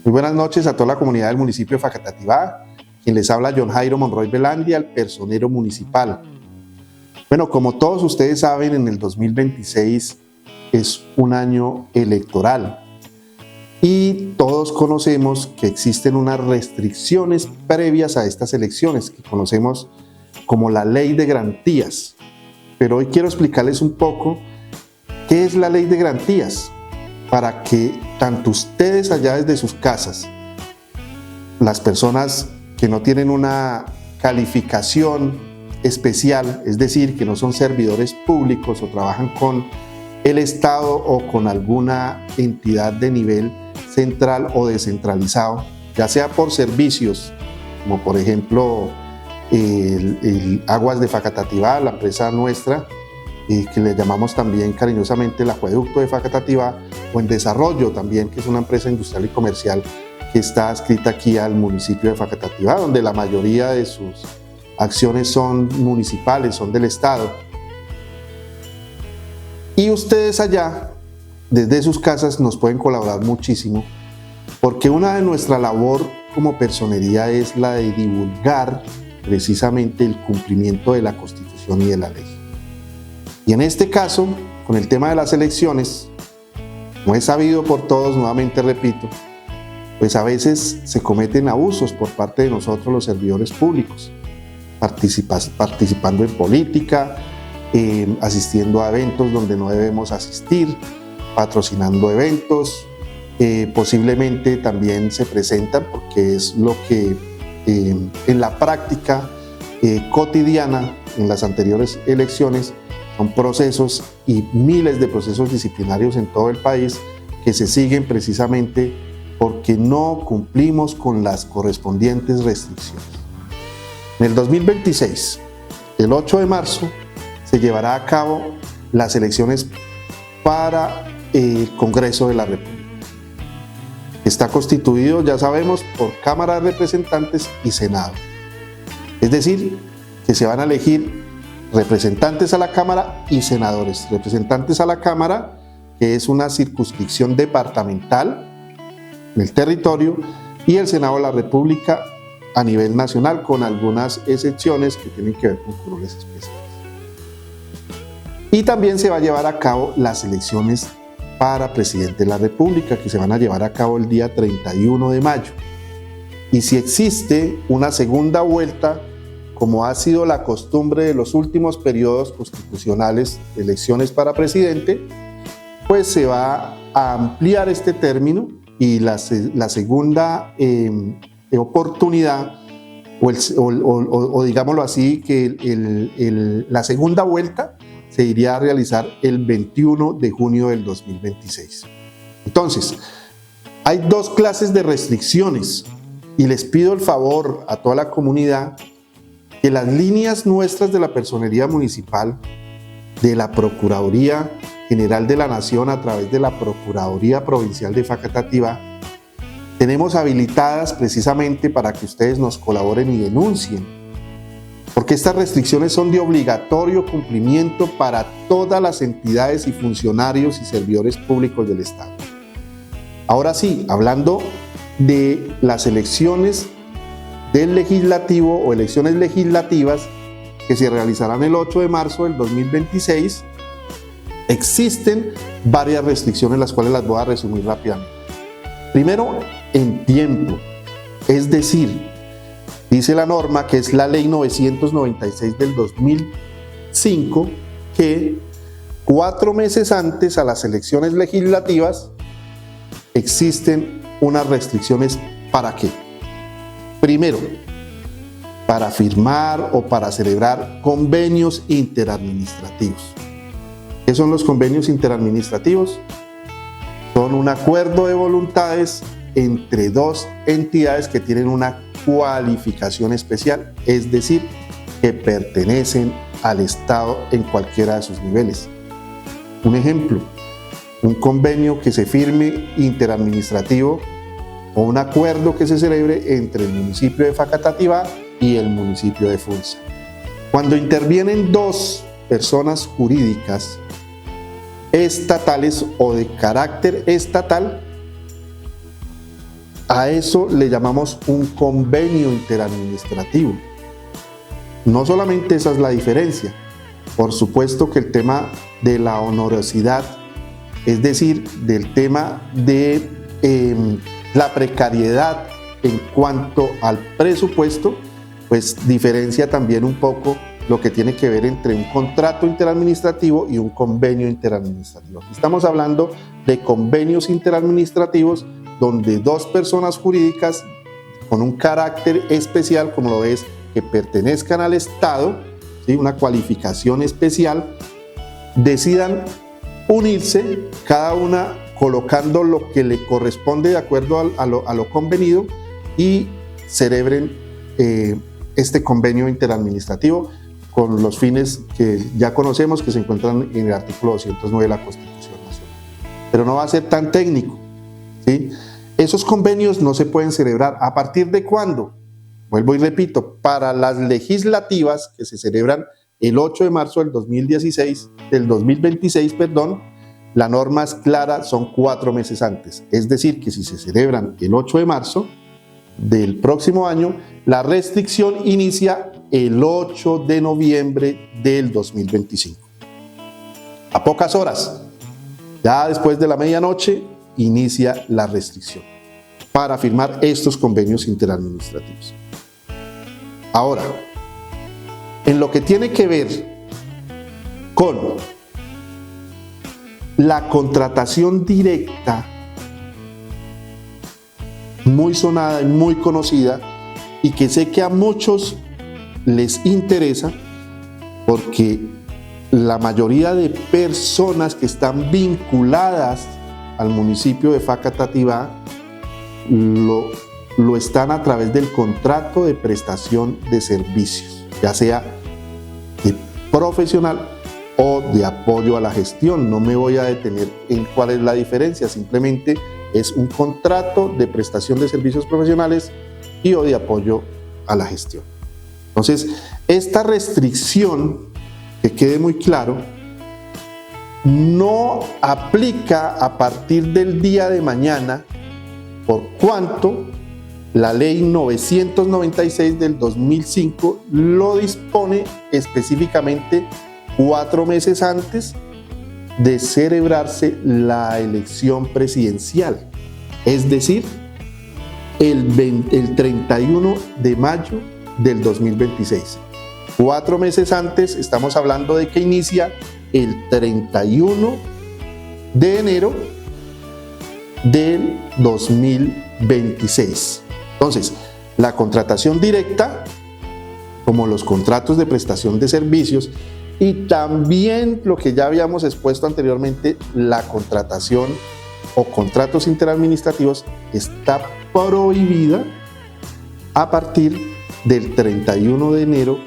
Muy buenas noches a toda la comunidad del municipio de Facatativá. Quien les habla, John Jairo Monroy Velandia, el personero municipal. Bueno, como todos ustedes saben, en el 2026 es un año electoral y todos conocemos que existen unas restricciones previas a estas elecciones que conocemos como la Ley de Garantías. Pero hoy quiero explicarles un poco qué es la Ley de Garantías para que tanto ustedes allá desde sus casas, las personas que no tienen una calificación especial, es decir, que no son servidores públicos o trabajan con el Estado o con alguna entidad de nivel central o descentralizado, ya sea por servicios, como por ejemplo el Aguas de Facatativá, la empresa nuestra, que le llamamos también cariñosamente el Acueducto de Facatativá, o en Desarrollo también, que es una empresa industrial y comercial que está adscrita aquí al municipio de Facatativá, donde la mayoría de sus acciones son municipales, son del Estado. Y ustedes allá, desde sus casas, nos pueden colaborar muchísimo, porque una de nuestra labor como personería es la de divulgar precisamente el cumplimiento de la Constitución y de la ley. Y en este caso, con el tema de las elecciones, como es sabido por todos, nuevamente repito, pues a veces se cometen abusos por parte de nosotros los servidores públicos, participando en política, asistiendo a eventos donde no debemos asistir, patrocinando eventos, posiblemente también se presentan, porque es lo que en la práctica cotidiana en las anteriores elecciones son procesos y miles de procesos disciplinarios en todo el país que se siguen precisamente porque no cumplimos con las correspondientes restricciones. En el 2026, el 8 de marzo, se llevará a cabo las elecciones para el Congreso de la República. Está constituido, ya sabemos, por Cámara de Representantes y Senado. Es decir, que se van a elegir representantes a la Cámara y senadores. Representantes a la Cámara, que es una circunscripción departamental en el territorio, y el Senado de la República a nivel nacional, con algunas excepciones que tienen que ver con colores especiales. Y también se va a llevar a cabo las elecciones para presidente de la República, que se van a llevar a cabo el día 31 de mayo. Y si existe una segunda vuelta, como ha sido la costumbre de los últimos periodos constitucionales de elecciones para presidente, pues se va a ampliar este término y la segunda oportunidad, o digámoslo así, que la segunda vuelta se iría a realizar el 21 de junio del 2026. Entonces, hay dos clases de restricciones y les pido el favor a toda la comunidad que las líneas nuestras de la personería municipal, de la Procuraduría General de la Nación a través de la Procuraduría Provincial de Facatativá, tenemos habilitadas precisamente para que ustedes nos colaboren y denuncien, porque estas restricciones son de obligatorio cumplimiento para todas las entidades y funcionarios y servidores públicos del Estado. Ahora sí, hablando de las elecciones del legislativo o elecciones legislativas que se realizarán el 8 de marzo del 2026, existen varias restricciones, las cuales las voy a resumir rápidamente. Primero, en tiempo, es decir, dice la norma, que es la ley 996 del 2005, que 4 meses antes a las elecciones legislativas existen unas restricciones. ¿Para qué? Primero, para firmar o para celebrar convenios interadministrativos. ¿Qué son los convenios interadministrativos? Son un acuerdo de voluntades entre dos entidades que tienen una cualificación especial, es decir, que pertenecen al Estado en cualquiera de sus niveles. Un ejemplo, un convenio que se firme interadministrativo o un acuerdo que se celebre entre el municipio de Facatativá y el municipio de Funza. Cuando intervienen dos personas jurídicas estatales o de carácter estatal, A eso le llamamos un convenio interadministrativo. No solamente esa es la diferencia, por supuesto que el tema de la onerosidad, es decir, del tema de la precariedad en cuanto al presupuesto, pues diferencia también un poco lo que tiene que ver entre un contrato interadministrativo y un convenio interadministrativo. Aquí estamos hablando de convenios interadministrativos donde dos personas jurídicas con un carácter especial, como lo es que pertenezcan al Estado, ¿sí?, una cualificación especial, decidan unirse, cada una colocando lo que le corresponde de acuerdo a lo convenido, y celebren este convenio interadministrativo con los fines que ya conocemos, que se encuentran en el artículo 209 de la Constitución Nacional. Pero no va a ser tan técnico, ¿sí? Esos convenios no se pueden celebrar. ¿A partir de cuándo? Vuelvo y repito, para las legislativas que se celebran el 8 de marzo del 2026, la norma es clara, son 4 meses antes. Es decir, que si se celebran el 8 de marzo del próximo año, la restricción inicia el 8 de noviembre del 2025. A pocas horas, ya después de la medianoche, inicia la restricción para firmar estos convenios interadministrativos. Ahora, en lo que tiene que ver con la contratación directa, muy sonada y muy conocida, y que sé que a muchos les interesa, porque la mayoría de personas que están vinculadas al municipio de Facatativá lo están a través del contrato de prestación de servicios, ya sea de profesional o de apoyo a la gestión. No me voy a detener en cuál es la diferencia, simplemente es un contrato de prestación de servicios profesionales y o de apoyo a la gestión. Entonces, esta restricción, que quede muy claro, no aplica a partir del día de mañana, por cuanto la ley 996 del 2005 lo dispone específicamente 4 meses antes de celebrarse la elección presidencial, es decir, el 31 de mayo del 2026. 4 meses antes, estamos hablando de que inicia el 31 de enero del 2026. Entonces, la contratación directa, como los contratos de prestación de servicios, y también lo que ya habíamos expuesto anteriormente, la contratación o contratos interadministrativos, está prohibida a partir del 31 de enero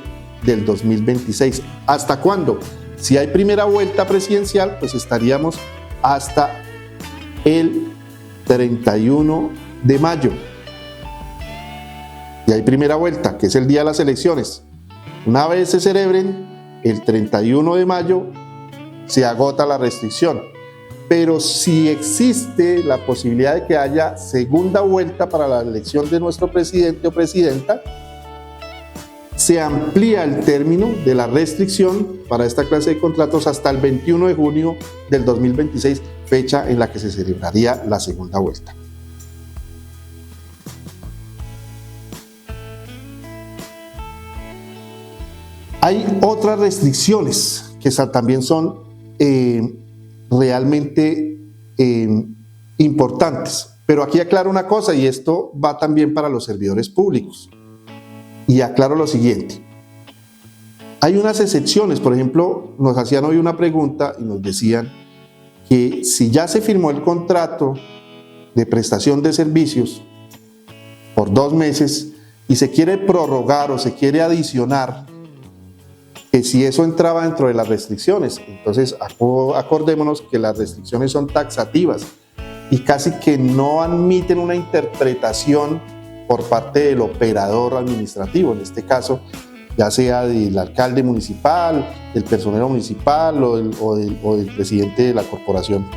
del 2026. ¿Hasta cuándo? Si hay primera vuelta presidencial, pues estaríamos hasta el 31 de mayo. Y hay primera vuelta, que es el día de las elecciones. Una vez se celebren, el 31 de mayo se agota la restricción. Pero si existe la posibilidad de que haya segunda vuelta para la elección de nuestro presidente o presidenta, se amplía el término de la restricción para esta clase de contratos hasta el 21 de junio del 2026, fecha en la que se celebraría la segunda vuelta. Hay otras restricciones que también son realmente importantes, pero aquí aclaro una cosa, y esto va también para los servidores públicos, y aclaro lo siguiente: hay unas excepciones. Por ejemplo, nos hacían hoy una pregunta y nos decían que si ya se firmó el contrato de prestación de servicios por 2 meses y se quiere prorrogar o se quiere adicionar, que si eso entraba dentro de las restricciones. Entonces, acordémonos que las restricciones son taxativas y casi que no admiten una interpretación por parte del operador administrativo, en este caso, ya sea del alcalde municipal, del personero municipal o del presidente de la corporación.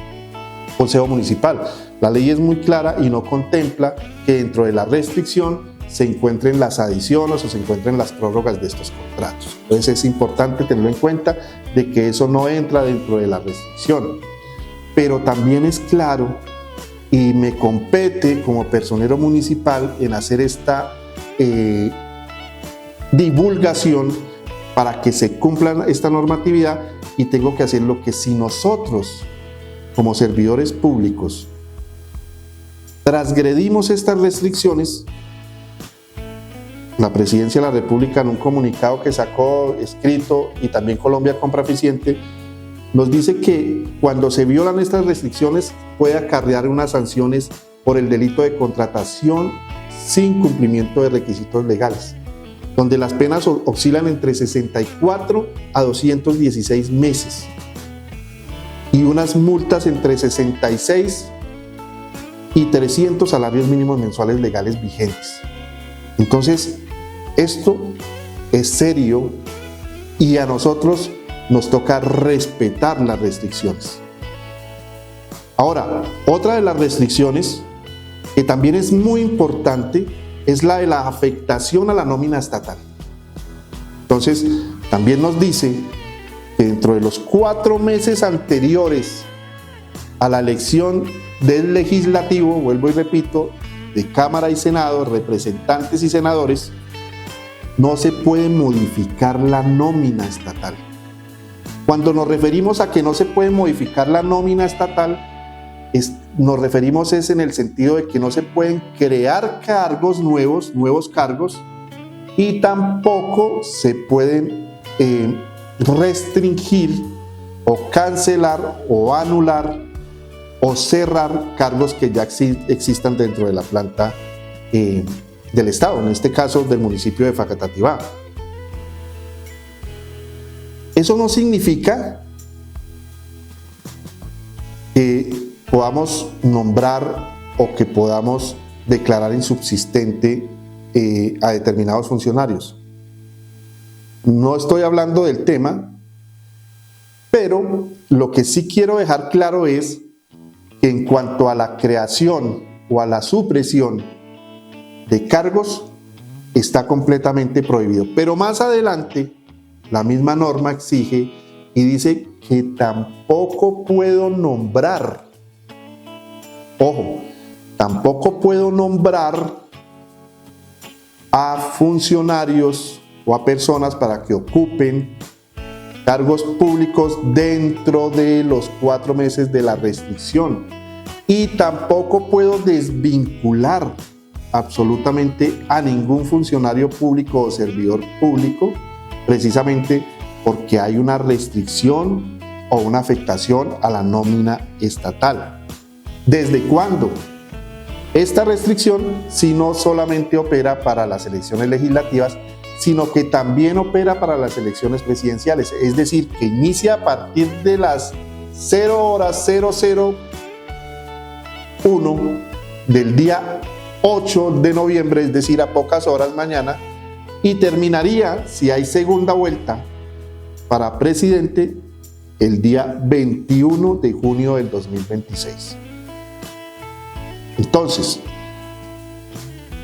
Consejo Municipal. La ley es muy clara y no contempla que dentro de la restricción se encuentren las adiciones o se encuentren las prórrogas de estos contratos. Entonces es importante tenerlo en cuenta de que eso no entra dentro de la restricción. Pero también es claro y me compete como personero municipal en hacer esta divulgación para que se cumpla esta normatividad, y tengo que hacer lo que si nosotros como servidores públicos transgredimos estas restricciones, la Presidencia de la República en un comunicado que sacó escrito y también Colombia Compra Eficiente nos dice que cuando se violan estas restricciones puede acarrear unas sanciones por el delito de contratación sin cumplimiento de requisitos legales, donde las penas oscilan entre 64 a 216 meses y unas multas entre 66 y 300 salarios mínimos mensuales legales vigentes. Entonces, esto es serio y a nosotros nos toca respetar las restricciones. Ahora, otra de las restricciones que también es muy importante es la de la afectación a la nómina estatal. Entonces, también nos dice que dentro de los 4 meses anteriores a la elección del legislativo, vuelvo y repito, de Cámara y Senado, representantes y senadores, no se puede modificar la nómina estatal. Cuando nos referimos a que no se puede modificar la nómina estatal, nos referimos es en el sentido de que no se pueden crear cargos nuevos cargos, y tampoco se pueden restringir o cancelar o anular o cerrar cargos que ya existan dentro de la planta del Estado, en este caso del municipio de Facatativá. Eso no significa que podamos nombrar o que podamos declarar insubsistente a determinados funcionarios. No estoy hablando del tema, pero lo que sí quiero dejar claro es que en cuanto a la creación o a la supresión de cargos está completamente prohibido. Pero más adelante la misma norma exige y dice que tampoco puedo nombrar, ojo, tampoco puedo nombrar a funcionarios o a personas para que ocupen cargos públicos dentro de los 4 meses de la restricción, y tampoco puedo desvincular absolutamente a ningún funcionario público o servidor público, precisamente porque hay una restricción o una afectación a la nómina estatal. ¿Desde cuándo? Esta restricción si no solamente opera para las elecciones legislativas, sino que también opera para las elecciones presidenciales, es decir, que inicia a partir de las 0:0001 del día 8 de noviembre, es decir, a pocas horas mañana, y terminaría, si hay segunda vuelta para presidente, el día 21 de junio del 2026. Entonces,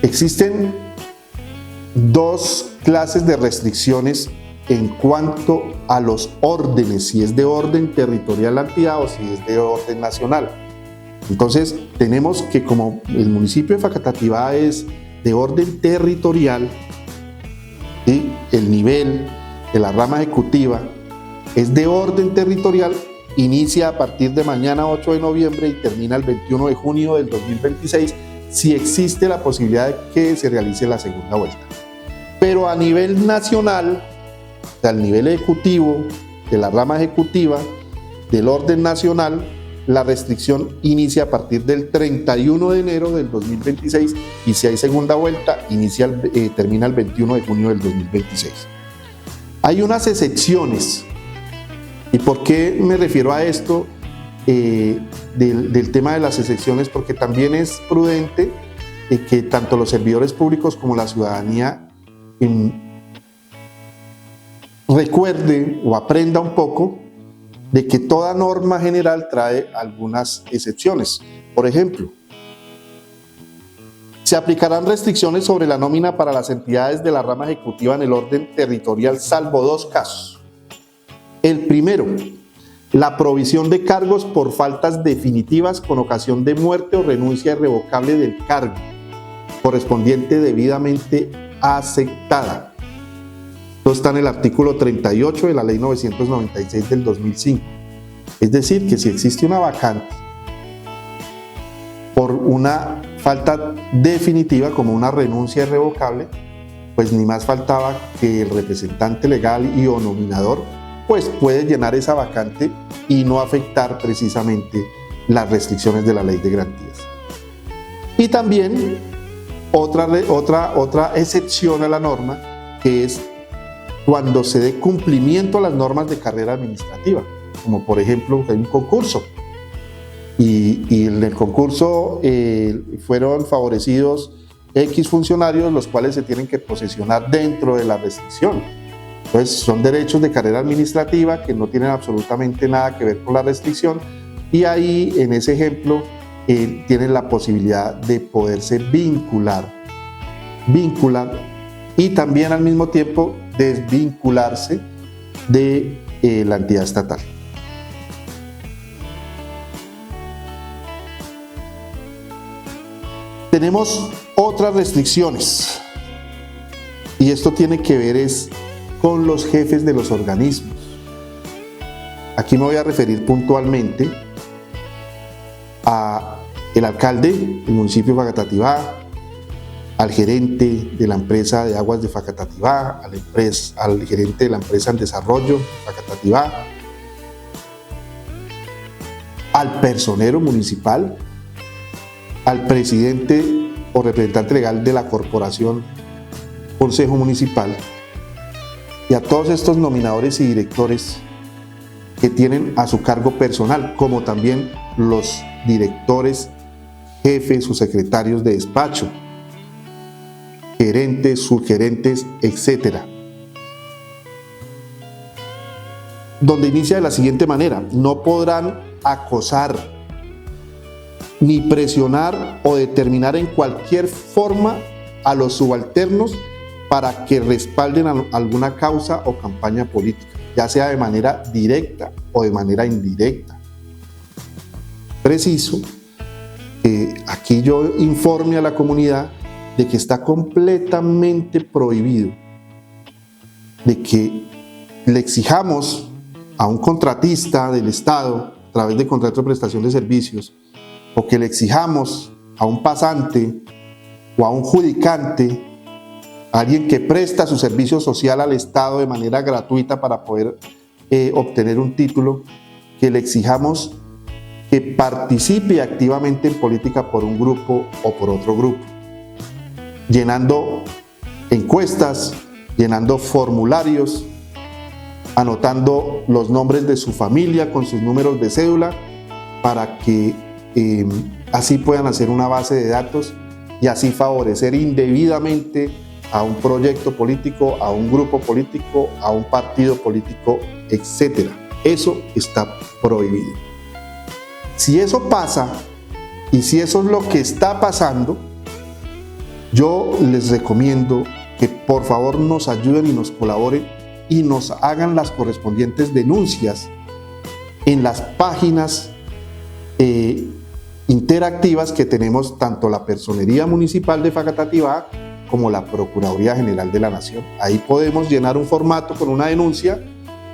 existen 2 clases de restricciones en cuanto a los órdenes, si es de orden territorial la entidad o si es de orden nacional. Entonces, tenemos que como el municipio de Facatativá es de orden territorial, ¿sí? El nivel de la rama ejecutiva es de orden territorial, inicia a partir de mañana 8 de noviembre y termina el 21 de junio del 2026, si existe la posibilidad de que se realice la segunda vuelta. Pero a nivel nacional, o sea, al nivel ejecutivo, de la rama ejecutiva, del orden nacional, la restricción inicia a partir del 31 de enero del 2026 y si hay segunda vuelta, termina el 21 de junio del 2026. Hay unas excepciones. ¿Y por qué me refiero a esto del tema de las excepciones? Porque también es prudente que tanto los servidores públicos como la ciudadanía recuerde o aprenda un poco de que toda norma general trae algunas excepciones. Por ejemplo, se aplicarán restricciones sobre la nómina para las entidades de la rama ejecutiva en el orden territorial, salvo dos casos. El primero, la provisión de cargos por faltas definitivas con ocasión de muerte o renuncia irrevocable del cargo, correspondiente debidamente aceptada. Esto está en el artículo 38 de la Ley 996 del 2005. Es decir, que si existe una vacante por una falta definitiva como una renuncia irrevocable, pues ni más faltaba que el representante legal y o nominador pues puede llenar esa vacante y no afectar precisamente las restricciones de la Ley de Garantías. Y también otra excepción a la norma, que es cuando se dé cumplimiento a las normas de carrera administrativa, como por ejemplo hay un concurso y en el concurso fueron favorecidos X funcionarios, los cuales se tienen que posesionar dentro de la restricción. Entonces son derechos de carrera administrativa que no tienen absolutamente nada que ver con la restricción, y ahí en ese ejemplo tienen la posibilidad de poderse vincular y también al mismo tiempo desvincularse de la entidad estatal. Tenemos otras restricciones y esto tiene que ver con los jefes de los organismos. Aquí me voy a referir puntualmente al alcalde del municipio de Facatativá, al gerente de la empresa de aguas de Facatativá, al gerente de la empresa en desarrollo de Facatativá, al personero municipal, al presidente o representante legal de la corporación Consejo Municipal, y a todos estos nominadores y directores que tienen a su cargo personal, como también los directores, jefes, subsecretarios de despacho, gerentes, subgerentes, etc. Donde inicia de la siguiente manera: no podrán acosar, ni presionar o determinar en cualquier forma a los subalternos para que respalden alguna causa o campaña política, ya sea de manera directa o de manera indirecta. Preciso que aquí yo informe a la comunidad de que está completamente prohibido de que le exijamos a un contratista del Estado a través de contrato de prestación de servicios, o que le exijamos a un pasante o a un judicante, a alguien que presta su servicio social al Estado de manera gratuita para poder obtener un título, que le exijamos que participe activamente en política por un grupo o por otro grupo, llenando encuestas, llenando formularios, anotando los nombres de su familia con sus números de cédula, para que así puedan hacer una base de datos y así favorecer indebidamente a un proyecto político, a un grupo político, a un partido político, etc. Eso está prohibido. Si eso pasa, y si eso es lo que está pasando, yo les recomiendo que por favor nos ayuden y nos colaboren y nos hagan las correspondientes denuncias en las páginas interactivas que tenemos tanto la Personería Municipal de Facatativá como la Procuraduría General de la Nación. Ahí podemos llenar un formato con una denuncia,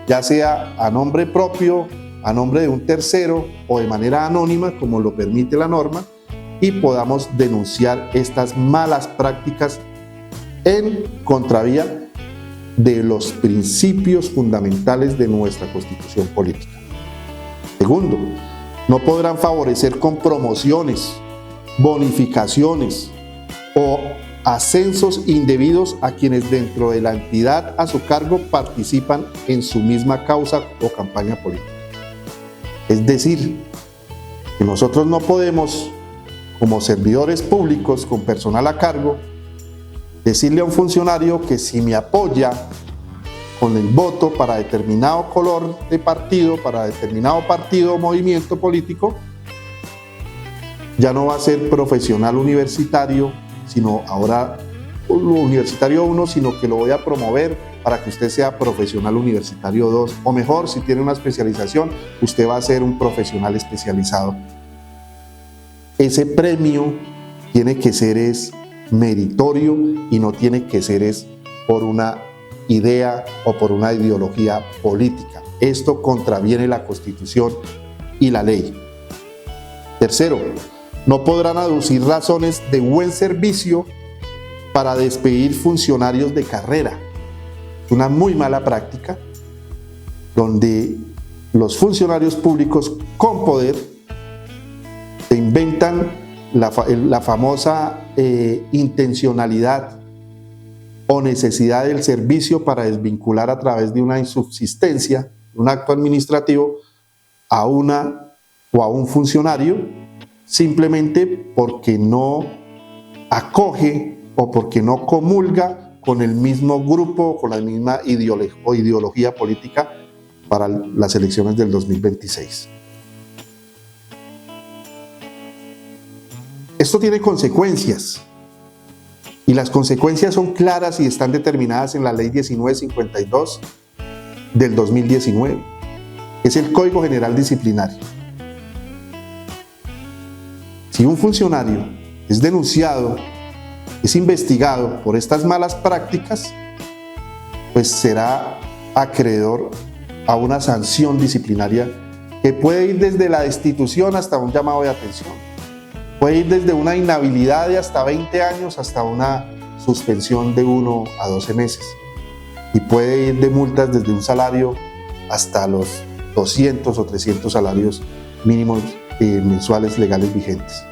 ya sea a nombre propio, a nombre de un tercero o de manera anónima, como lo permite la norma, y podamos denunciar estas malas prácticas en contravía de los principios fundamentales de nuestra Constitución política. Segundo, no podrán favorecer con promociones, bonificaciones o ascensos indebidos a quienes dentro de la entidad a su cargo participan en su misma causa o campaña política. Es decir, que nosotros no podemos, como servidores públicos con personal a cargo, decirle a un funcionario que si me apoya con el voto para determinado color de partido, para determinado partido o movimiento político, ya no va a ser profesional universitario, sino ahora universitario 1, sino que lo voy a promover para que usted sea profesional universitario 2, o mejor, si tiene una especialización, usted va a ser un profesional especializado. Ese premio tiene que ser meritorio y no tiene que ser por una idea o por una ideología política. Esto contraviene la Constitución y la ley. Tercero, no podrán aducir razones de buen servicio para despedir funcionarios de carrera. Es una muy mala práctica donde los funcionarios públicos con poder se inventan la famosa intencionalidad o necesidad del servicio para desvincular a través de una insubsistencia, un acto administrativo, a una o a un funcionario, simplemente porque no acoge o porque no comulga con el mismo grupo o con la misma ideología política para las elecciones del 2026. Esto tiene consecuencias y las consecuencias son claras y están determinadas en la Ley 1952 del 2019. Es el Código General Disciplinario. Si un funcionario es denunciado, es investigado por estas malas prácticas, pues será acreedor a una sanción disciplinaria que puede ir desde la destitución hasta un llamado de atención. Puede ir desde una inhabilidad de hasta 20 años hasta una suspensión de 1 a 12 meses. Y puede ir de multas desde un salario hasta los 200 o 300 salarios mínimos mensuales legales vigentes.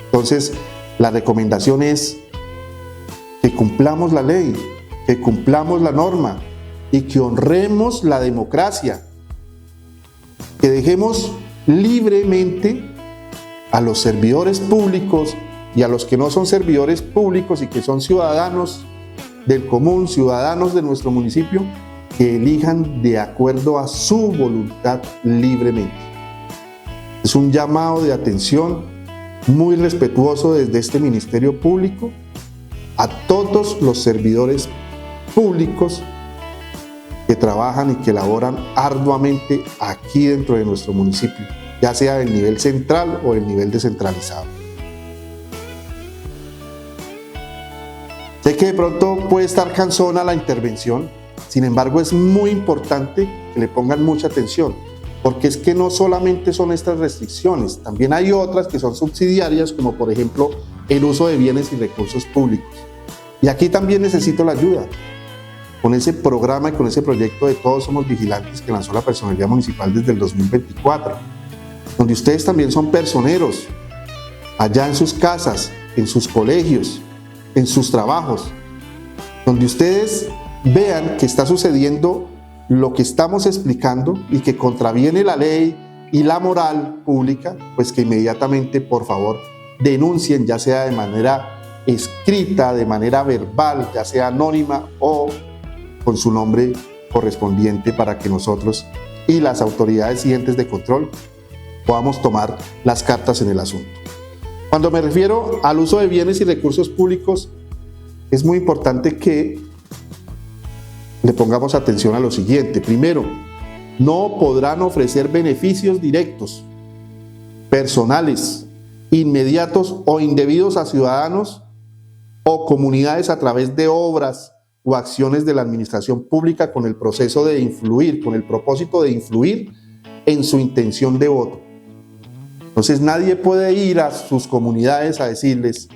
Entonces, la recomendación es que cumplamos la ley, que cumplamos la norma y que honremos la democracia, que dejemos libremente a los servidores públicos y a los que no son servidores públicos y que son ciudadanos del común, ciudadanos de nuestro municipio, que elijan de acuerdo a su voluntad libremente. Es un llamado de atención muy respetuoso desde este Ministerio Público a todos los servidores públicos que trabajan y que laboran arduamente aquí dentro de nuestro municipio, ya sea del nivel central o del nivel descentralizado. Sé que de pronto puede estar cansona la intervención, sin embargo es muy importante que le pongan mucha atención, porque es que no solamente son estas restricciones, también hay otras que son subsidiarias, como por ejemplo el uso de bienes y recursos públicos. Y aquí también necesito la ayuda, con ese programa y con ese proyecto de Todos Somos Vigilantes que lanzó la Personería Municipal desde el 2024, donde ustedes también son personeros, allá en sus casas, en sus colegios, en sus trabajos, donde ustedes vean que está sucediendo lo que estamos explicando y que contraviene la ley y la moral pública, pues que inmediatamente, por favor, denuncien, ya sea de manera escrita, de manera verbal, ya sea anónima o con su nombre correspondiente, para que nosotros y las autoridades y entes de control podamos tomar las cartas en el asunto. Cuando me refiero al uso de bienes y recursos públicos, es muy importante que le pongamos atención a lo siguiente. Primero, no podrán ofrecer beneficios directos, personales, inmediatos o indebidos a ciudadanos o comunidades a través de obras o acciones de la administración pública con el propósito de influir en su intención de voto. Entonces nadie puede ir a sus comunidades a decirles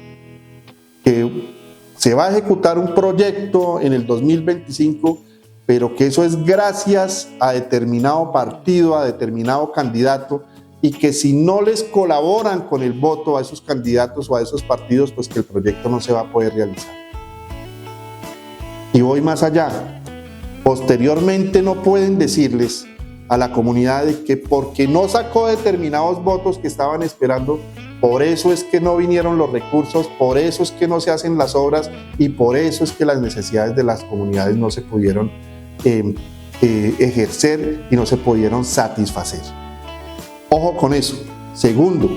que se va a ejecutar un proyecto en el 2025, pero que eso es gracias a determinado partido, a determinado candidato, y que si no les colaboran con el voto a esos candidatos o a esos partidos, pues que el proyecto no se va a poder realizar. Y voy más allá. Posteriormente no pueden decirles a la comunidad de que porque no sacó determinados votos que estaban esperando, por eso es que no vinieron los recursos, por eso es que no se hacen las obras y por eso es que las necesidades de las comunidades no se pudieron ejercer y no se pudieron satisfacer. Ojo con eso. Segundo,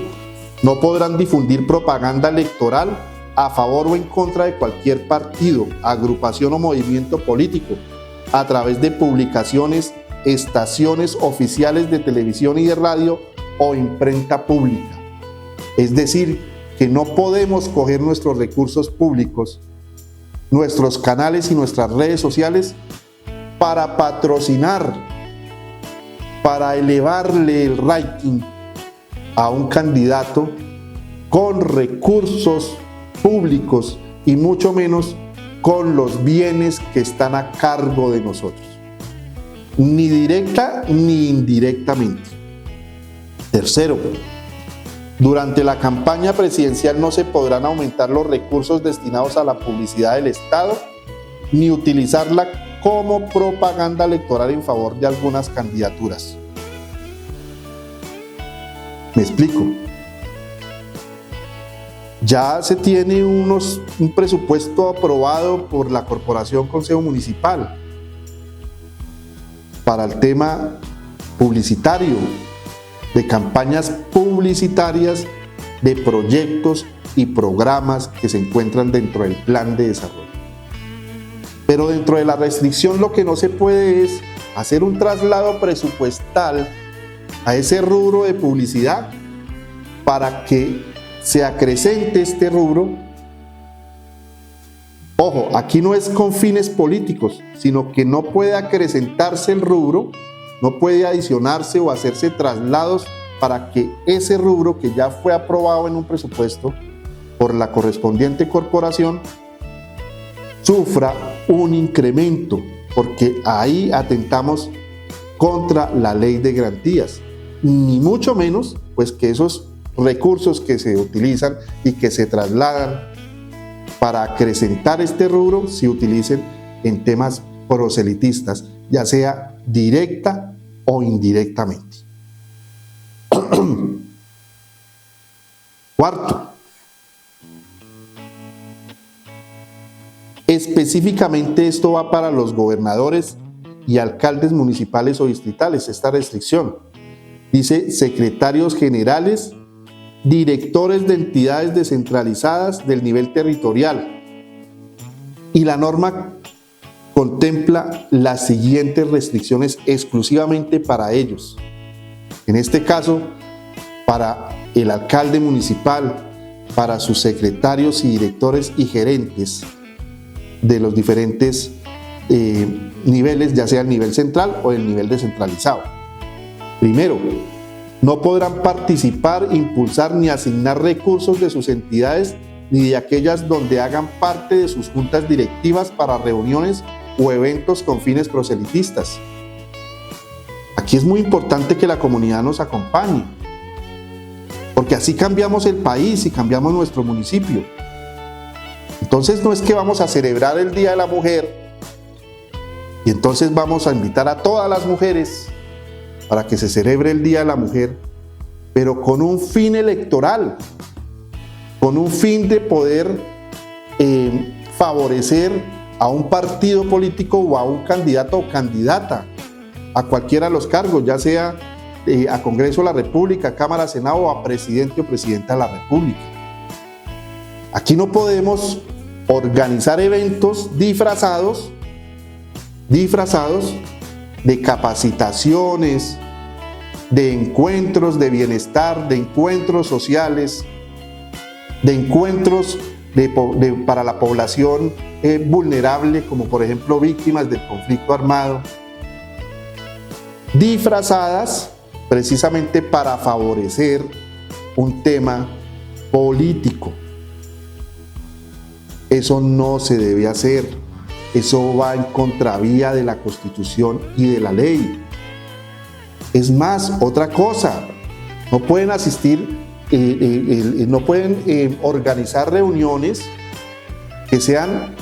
no podrán difundir propaganda electoral a favor o en contra de cualquier partido, agrupación o movimiento político a través de publicaciones, estaciones oficiales de televisión y de radio o imprenta pública. Es decir, que no podemos coger nuestros recursos públicos, nuestros canales y nuestras redes sociales para patrocinar, para elevarle el rating a un candidato con recursos públicos y mucho menos con los bienes que están a cargo de nosotros, ni directa ni indirectamente. Tercero, durante la campaña presidencial no se podrán aumentar los recursos destinados a la publicidad del Estado ni utilizarla como propaganda electoral en favor de algunas candidaturas. Me explico. Ya se tiene un presupuesto aprobado por la Corporación Consejo Municipal para el tema publicitario, de campañas publicitarias, de proyectos y programas que se encuentran dentro del plan de desarrollo. Pero dentro de la restricción lo que no se puede es hacer un traslado presupuestal a ese rubro de publicidad para que se acrecente este rubro. Ojo, aquí no es con fines políticos, sino que no puede acrecentarse el rubro, no puede adicionarse o hacerse traslados para que ese rubro que ya fue aprobado en un presupuesto por la correspondiente corporación sufra un incremento, porque ahí atentamos contra la ley de garantías, ni mucho menos pues que esos recursos que se utilizan y que se trasladan para acrecentar este rubro se utilicen en temas proselitistas, ya sea directa o indirectamente. Cuarto, específicamente esto va para los gobernadores y alcaldes municipales o distritales, esta restricción. Dice secretarios generales, directores de entidades descentralizadas del nivel territorial. Y la norma contempla las siguientes restricciones exclusivamente para ellos. En este caso, para el alcalde municipal, para sus secretarios y directores y gerentes de los diferentes niveles, ya sea el nivel central o el nivel descentralizado. Primero, no podrán participar, impulsar ni asignar recursos de sus entidades ni de aquellas donde hagan parte de sus juntas directivas para reuniones o eventos con fines proselitistas. Aquí es muy importante que la comunidad nos acompañe, porque así cambiamos el país y cambiamos nuestro municipio. Entonces no es que vamos a celebrar el Día de la Mujer y entonces vamos a invitar a todas las mujeres para que se celebre el Día de la Mujer, pero con un fin electoral, con un fin de poder favorecer a un partido político o a un candidato o candidata a cualquiera de los cargos, ya sea a Congreso de la República, Cámara, Senado o a presidente o presidenta de la República. Aquí no podemos organizar eventos disfrazados de capacitaciones, de encuentros de bienestar, de encuentros sociales, de encuentros para la población vulnerable, como por ejemplo víctimas del conflicto armado, disfrazadas precisamente para favorecer un tema político. Eso no se debe hacer. Eso va en contravía de la Constitución y de la ley. Es más, otra cosa, no pueden asistir, no pueden organizar reuniones que sean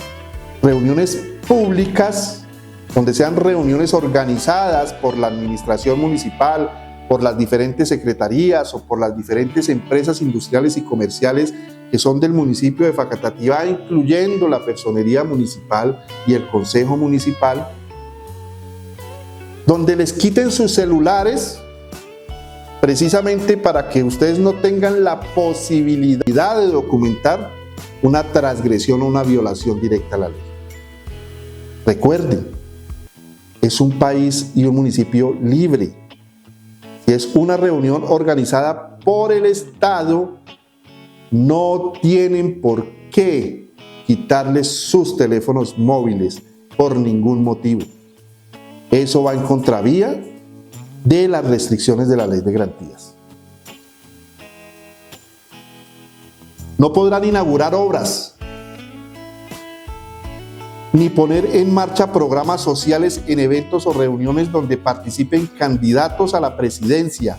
reuniones públicas, donde sean reuniones organizadas por la administración municipal, por las diferentes secretarías o por las diferentes empresas industriales y comerciales que son del municipio de Facatativá, incluyendo la personería municipal y el consejo municipal, donde les quiten sus celulares precisamente para que ustedes no tengan la posibilidad de documentar una transgresión o una violación directa a la ley. Recuerden, es un país y un municipio libre. Si es una reunión organizada por el Estado, no tienen por qué quitarles sus teléfonos móviles por ningún motivo. Eso va en contravía de las restricciones de la Ley de Garantías. No podrán inaugurar obras, ni poner en marcha programas sociales en eventos o reuniones donde participen candidatos a la presidencia,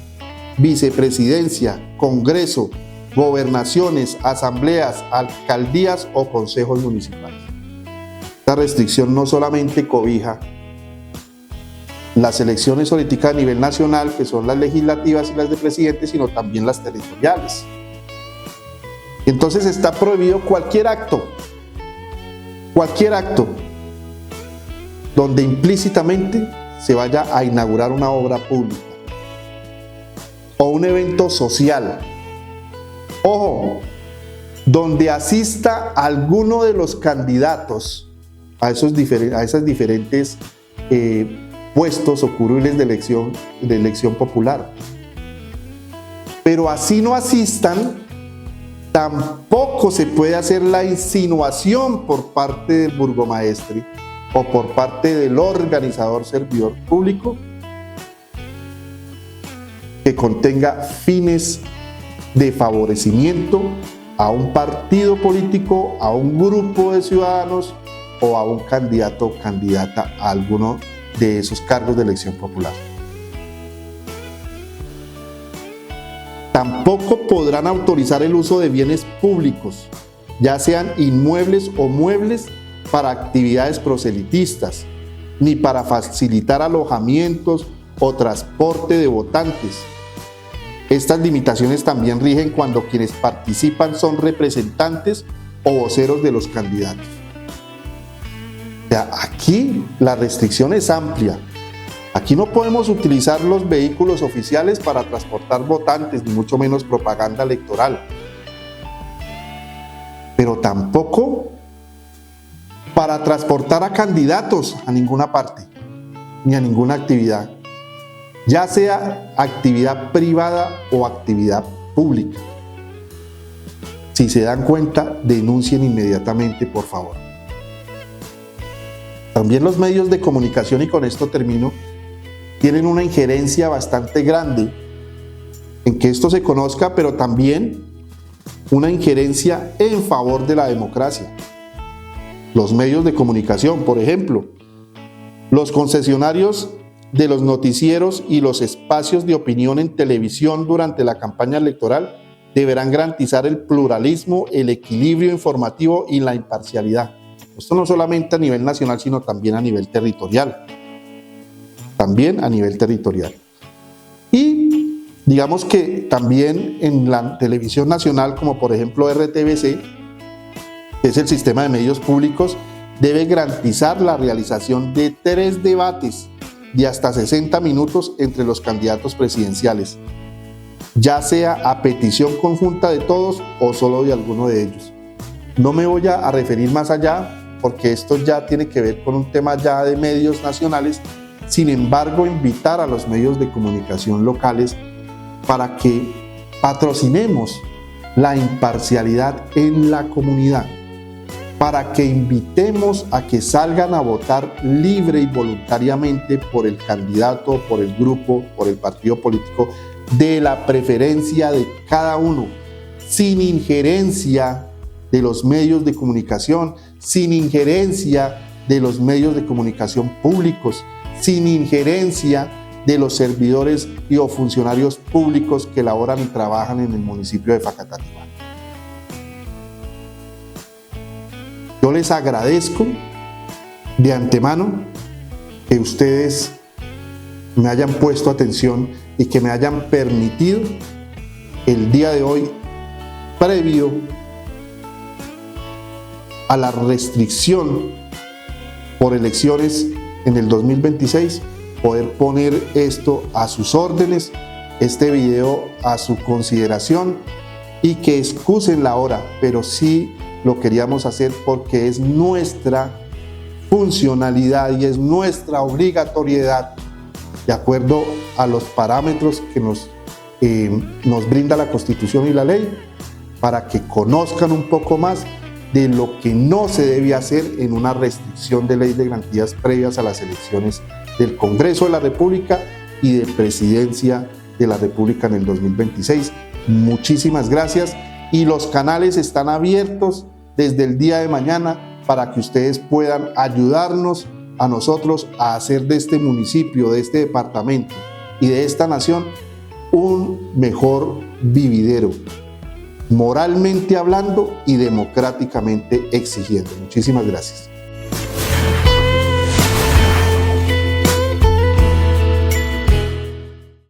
vicepresidencia, congreso, gobernaciones, asambleas, alcaldías o consejos municipales. Esta restricción no solamente cobija las elecciones políticas a nivel nacional, que son las legislativas y las de presidente, sino también las territoriales. Entonces está prohibido cualquier acto donde implícitamente se vaya a inaugurar una obra pública o un evento social. Ojo, donde asista alguno de los candidatos a esas diferentes puestos o curules de elección popular. Pero así no asistan, tampoco se puede hacer la insinuación por parte del burgomaestre o por parte del organizador servidor público que contenga fines de favorecimiento a un partido político, a un grupo de ciudadanos o a un candidato o candidata a alguno de esos cargos de elección popular. Tampoco podrán autorizar el uso de bienes públicos, ya sean inmuebles o muebles, para actividades proselitistas, ni para facilitar alojamientos o transporte de votantes. Estas limitaciones también rigen cuando quienes participan son representantes o voceros de los candidatos. O sea, aquí la restricción es amplia. Aquí no podemos utilizar los vehículos oficiales para transportar votantes, ni mucho menos propaganda electoral. Pero tampoco para transportar a candidatos a ninguna parte, ni a ninguna actividad, ya sea actividad privada o actividad pública. Si se dan cuenta, denuncien inmediatamente, por favor. También los medios de comunicación, y con esto termino, tienen una injerencia bastante grande en que esto se conozca, pero también una injerencia en favor de la democracia. Los medios de comunicación, por ejemplo, los concesionarios de los noticieros y los espacios de opinión en televisión durante la campaña electoral deberán garantizar el pluralismo, el equilibrio informativo y la imparcialidad. Esto no solamente a nivel nacional, sino también a nivel territorial. Y digamos que también en la televisión nacional, como por ejemplo RTBC, que es el sistema de medios públicos, debe garantizar la realización de 3 debates de hasta 60 minutos entre los candidatos presidenciales, ya sea a petición conjunta de todos o solo de alguno de ellos. No me voy a referir más allá, porque esto ya tiene que ver con un tema ya de medios nacionales. Sin embargo, invitar a los medios de comunicación locales para que patrocinemos la imparcialidad en la comunidad, para que invitemos a que salgan a votar libre y voluntariamente por el candidato, por el grupo, por el partido político de la preferencia de cada uno, sin injerencia de los medios de comunicación, sin injerencia de los medios de comunicación públicos, sin injerencia de los servidores y o funcionarios públicos que laboran y trabajan en el municipio de Facatativá. Yo les agradezco de antemano que ustedes me hayan puesto atención y que me hayan permitido el día de hoy, previo a la restricción por elecciones en el 2026, poder poner esto a sus órdenes, este video a su consideración, y que excusen la hora, pero sí lo queríamos hacer porque es nuestra funcionalidad y es nuestra obligatoriedad, de acuerdo a los parámetros que nos brinda la Constitución y la ley, para que conozcan un poco más de lo que no se debe hacer en una restricción de ley de garantías previas a las elecciones del Congreso de la República y de Presidencia de la República en el 2026. Muchísimas gracias, y los canales están abiertos desde el día de mañana para que ustedes puedan ayudarnos a nosotros a hacer de este municipio, de este departamento y de esta nación un mejor vividero, moralmente hablando y democráticamente exigiendo. Muchísimas gracias.